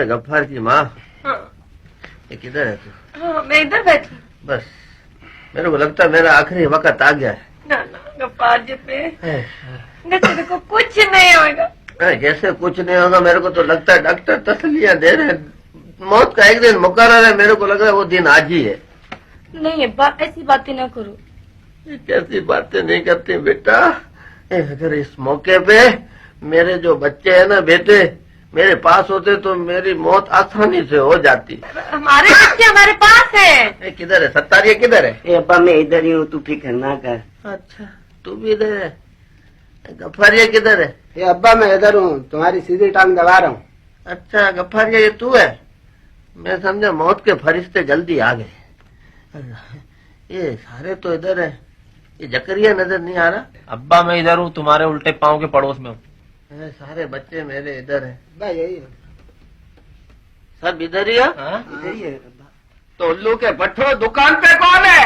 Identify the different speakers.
Speaker 1: गफ्फार की माँ, ये किधर है तू?
Speaker 2: हाँ, मैं इधर बैठी।
Speaker 1: बस मेरे को लगता है मेरा आखिरी वक्त आ गया है।
Speaker 2: ना गफ्फार जी पे तेरे को कुछ नहीं होगा।
Speaker 1: जैसे कुछ नहीं होगा, मेरे को तो लगता है डॉक्टर तसलियां दे रहे हैं। मौत का एक दिन मुकर्रर है, मेरे को लग रहा है वो दिन आज ही है।
Speaker 2: नहीं ऐसी बातें ना करो।
Speaker 1: कैसी बातें नहीं करती बेटा। अगर इस मौके पे मेरे जो बच्चे हैं ना बेटे मेरे पास होते तो मेरी मौत आसानी से हो जाती।
Speaker 2: हमारे बच्चे हमारे पास है।
Speaker 1: किधर है सत्तारिया, किधर है?
Speaker 3: अब्बा मैं इधर ही हूँ, तू फिक्र ना कर।
Speaker 1: अच्छा तू भी इधर है? गफ्फारिया किधर है?
Speaker 4: ये अब्बा मैं इधर हूँ, तुम्हारी सीधी टांग दबा रहा हूँ।
Speaker 1: अच्छा गफ्फारिया ये तू है? मैं समझा मौत के फरिश्ते जल्दी आ गए। ये सारे तो इधर है, ये जकरिया नजर नहीं आ रहा।
Speaker 5: अब्बा मैं इधर हूँ, तुम्हारे उल्टे पाँव के पड़ोस में हूँ।
Speaker 1: सारे बच्चे मेरे इधर है।
Speaker 4: यही है,
Speaker 1: सब इधर ही है।
Speaker 3: इधर ही है।
Speaker 1: तो उल्लू के भट्टो दुकान पे कौन है?